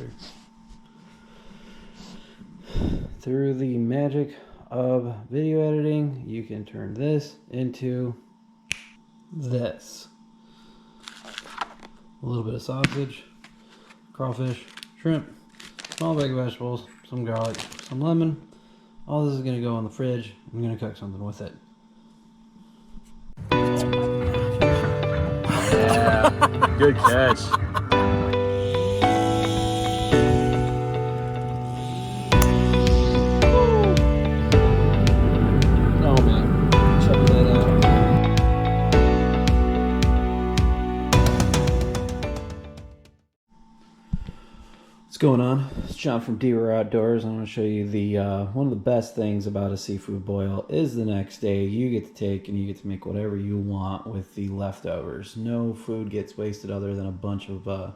closer. Through the magic of video editing, you can turn this into this. A little bit of sausage, crawfish, shrimp, small bag of vegetables, some garlic, some lemon. All this is going to go in the fridge. I'm going to cook something with it. Yeah, good catch. Oh man, check that out. What's going on? It's John from D-Roar Outdoors. I'm going to show you the one of the best things about a seafood boil is the next day you get to take and you get to make whatever you want with the leftovers. No food gets wasted other than a bunch of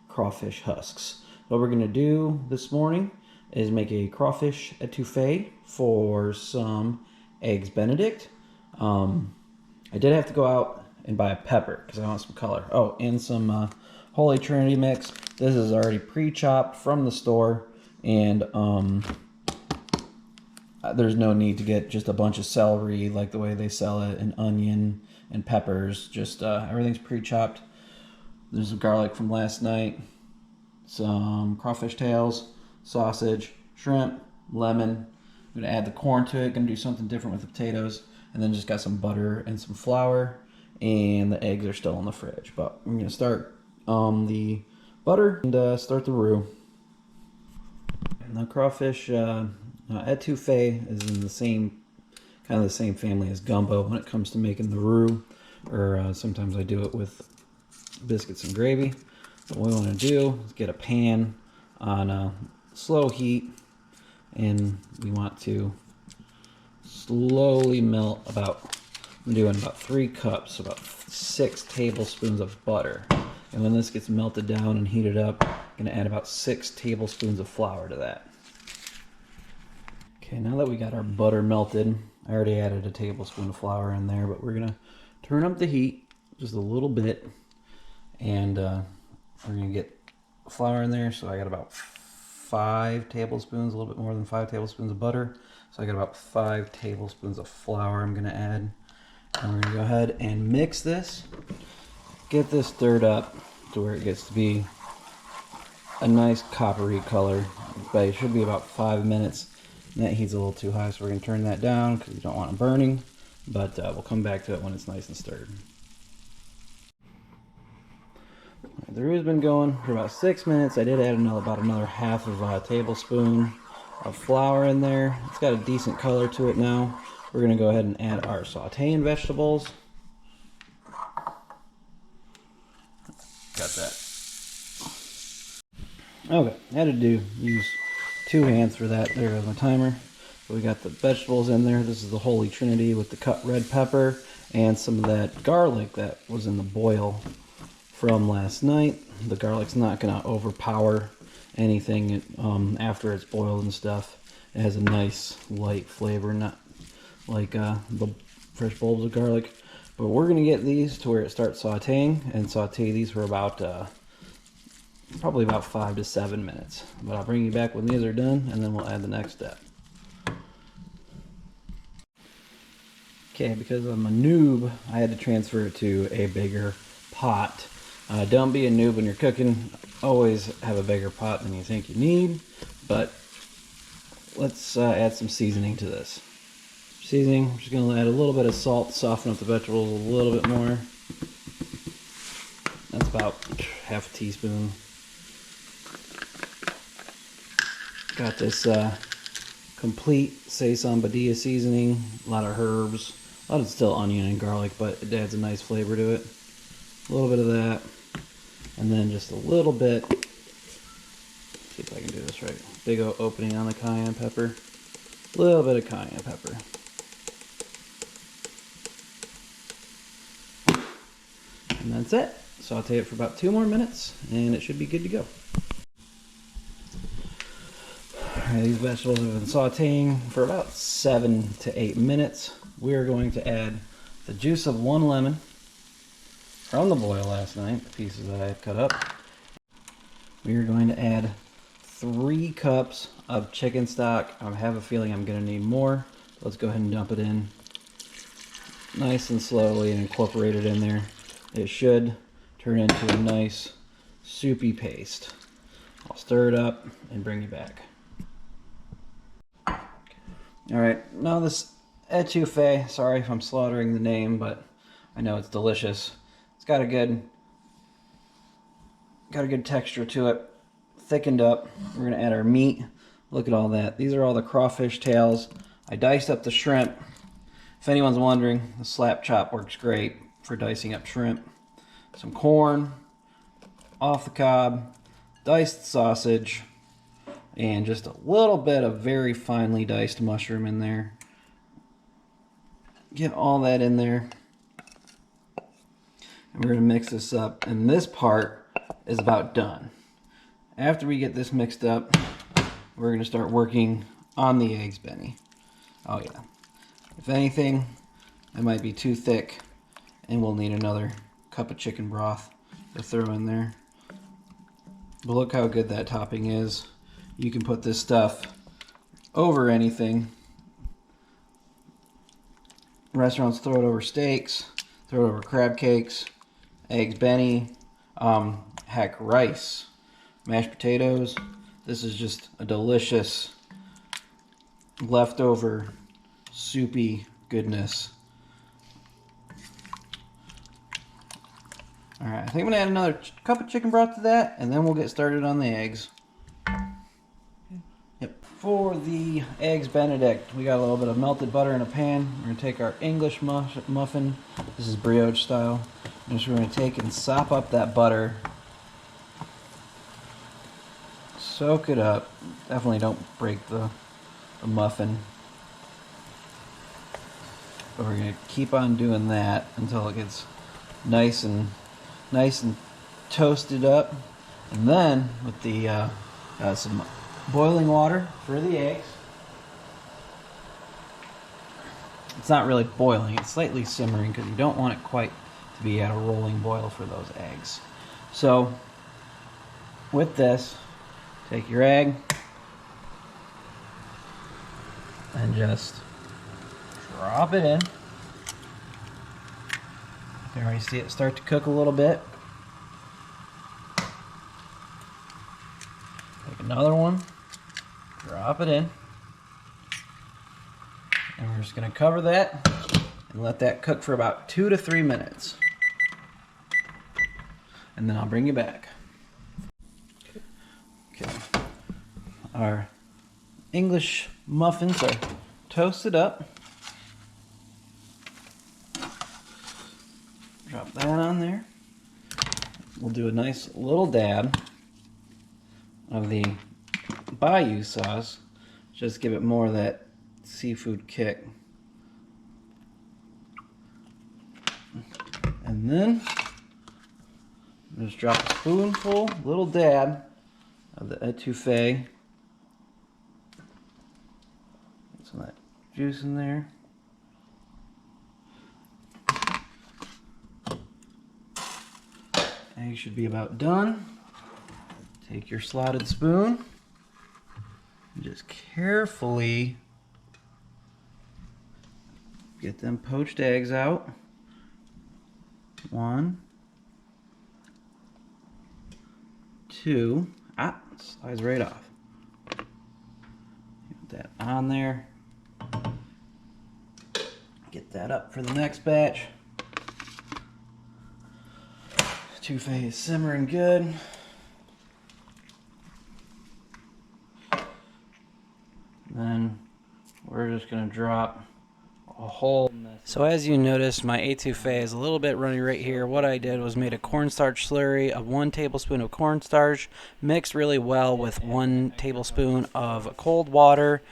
crawfish husks. What we're going to do this morning is make a crawfish etouffee for some eggs Benedict. I did have to go out and buy a pepper because I want some color. Oh, and some Holy Trinity mix. This is already pre-chopped from the store, and there's no need to get just a bunch of celery like the way they sell it, and onion and peppers. Just everything's pre-chopped. There's some garlic from last night, some crawfish tails, sausage, shrimp, lemon. I'm gonna add the corn to it. Gonna do something different with the potatoes, and then just got some butter and some flour, and the eggs are still in the fridge. But I'm gonna start the butter and start the roux. And the crawfish etouffee is in the same kind of the same family as gumbo when it comes to making the roux, or sometimes I do it with biscuits and gravy. But what we want to do is get a pan on a slow heat, and we want to slowly melt I'm doing about 3 cups, about 6 tablespoons of butter. And when this gets melted down and heated up, I'm going to add about 6 tablespoons of flour to that. Okay, now that we got our butter melted, I already added a tablespoon of flour in there, but we're going to turn up the heat just a little bit, and we're going to get flour in there. So I got about 5 tablespoons, a little bit more than 5 tablespoons of butter. So I got about 5 tablespoons of flour I'm going to add. And we're going to go ahead and mix this. Get this stirred up to where it gets to be a nice coppery color, but it should be about 5 minutes. And that heat's a little too high, so we're going to turn that down because we don't want it burning, but we'll come back to it when it's nice and stirred. The roux has been going for about 6 minutes. I did add about another half of a tablespoon of flour in there. It's got a decent color to it now. We're going to go ahead and add our sauteing vegetables. Got that. Okay, I had to use 2 hands for that. There goes my timer. So we got the vegetables in there. This is the Holy Trinity with the cut red pepper and some of that garlic that was in the boil from last night. The garlic's not going to overpower anything after it's boiled and stuff. It has a nice light flavor, not like the fresh bulbs of garlic. But we're going to get these to where it starts sauteing, and saute these for about probably about 5 to 7 minutes. But I'll bring you back when these are done, and then we'll add the next step. Okay, because I'm a noob, I had to transfer it to a bigger pot. Don't be a noob when you're cooking. Always have a bigger pot than you think you need. But let's add some seasoning to this. Seasoning, I'm just going to add a little bit of salt, soften up the vegetables a little bit more. That's about half a teaspoon. Got this complete Saison Badia seasoning, a lot of herbs, a lot of still onion and garlic, but it adds a nice flavor to it. A little bit of that, and then just a little bit, see if I can do this right, big opening on the cayenne pepper, a little bit of cayenne pepper. And that's it. Saute it for about 2 more minutes, and it should be good to go. Alright, these vegetables have been sauteing for about 7 to 8 minutes. We are going to add the juice of 1 lemon from the boil last night, the pieces that I had cut up. We are going to add 3 cups of chicken stock. I have a feeling I'm going to need more. Let's go ahead and dump it in nice and slowly and incorporate it in there. It should turn into a nice soupy paste. I'll stir it up and bring you back. Alright, now this etouffee, sorry if I'm slaughtering the name, but I know it's delicious. It's got a good texture to it, thickened up. We're going to add our meat. Look at all that. These are all the crawfish tails. I diced up the shrimp. If anyone's wondering, the slap chop works great for dicing up shrimp. Some corn, off the cob, diced sausage, and just a little bit of very finely diced mushroom in there. Get all that in there. And we're going to mix this up. And this part is about done. After we get this mixed up, we're going to start working on the eggs, Benny. Oh yeah. If anything, it might be too thick, and we'll need another cup of chicken broth to throw in there. But look how good that topping is. You can put this stuff over anything. Restaurants throw it over steaks, throw it over crab cakes, eggs Benny, heck, rice, mashed potatoes. This is just a delicious leftover soupy goodness. Alright, I think I'm going to add another cup of chicken broth to that, and then we'll get started on the eggs. Yep. For the eggs Benedict, we got a little bit of melted butter in a pan. We're going to take our English muffin. This is brioche style. And just we're going to take and sop up that butter. Soak it up. Definitely don't break the muffin. But we're going to keep on doing that until it gets nice and toasted up. And then with the some boiling water for the eggs. It's not really boiling, it's slightly simmering because you don't want it quite to be at a rolling boil for those eggs. So with this, take your egg and just drop it in. You can already see it start to cook a little bit. Take another one, drop it in, and we're just going to cover that and let that cook for about 2 to 3 minutes. And then I'll bring you back. Okay. Our English muffins are toasted up. Drop that on there. We'll do a nice little dab of the Bayou sauce. Just give it more of that seafood kick. And then just drop a spoonful, little dab of the etouffee. Get some of that juice in there. Eggs should be about done. Take your slotted spoon and just carefully get them poached eggs out. 1, 2. Slides right off. Get that on there. Get that up for the next batch. Etouffee is simmering good. Then we're just going to drop a whole mess. So as you notice, my etouffee is a little bit runny right here. What I did was made a cornstarch slurry of 1 tablespoon of cornstarch, mixed really well with 1 tablespoon of cold water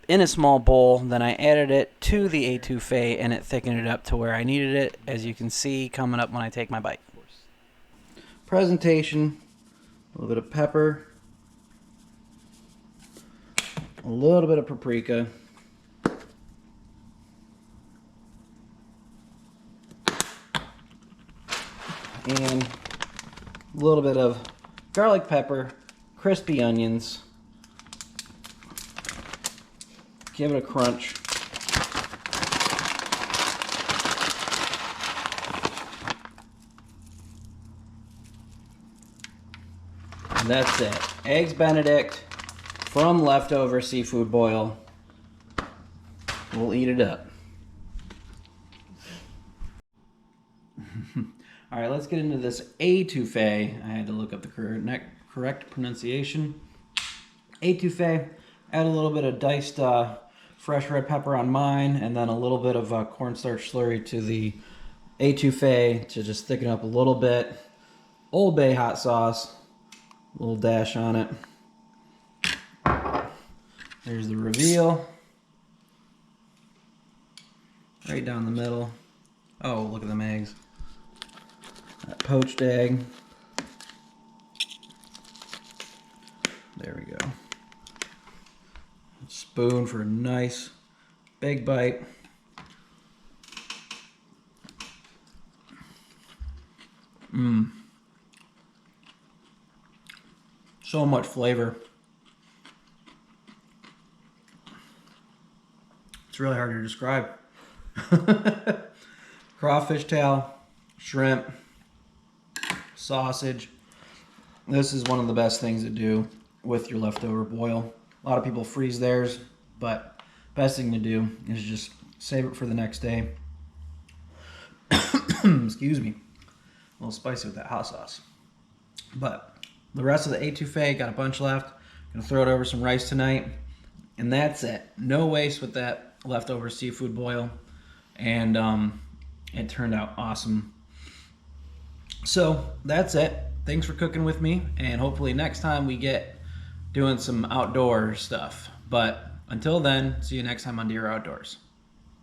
in a small bowl. Then I added it to the etouffee and it thickened it up to where I needed it, as you can see coming up when I take my bite. Presentation, a little bit of pepper, a little bit of paprika, and a little bit of garlic pepper crispy onions. Give it a crunch. And that's it. Eggs Benedict from leftover seafood boil. We'll eat it up. All right, let's get into this étouffée. I had to look up the correct pronunciation. Étouffée. Add a little bit of diced fresh red pepper on mine, and then a little bit of cornstarch slurry to the étouffée to just thicken up a little bit. Old Bay hot sauce, a little dash on it. There's the reveal. Right down the middle. Oh, look at them eggs. That poached egg. There we go. Spoon for a nice big bite. So much flavor. It's really hard to describe. Crawfish tail, shrimp, sausage. This is one of the best things to do with your leftover boil. A lot of people freeze theirs, but best thing to do is just save it for the next day. Excuse me. A little spicy with that hot sauce. But the rest of the étouffée, got a bunch left. Gonna throw it over some rice tonight. And that's it. No waste with that leftover seafood boil. And it turned out awesome. So that's it. Thanks for cooking with me. And hopefully next time we get doing some outdoor stuff. But until then, see you next time on Dear Outdoors.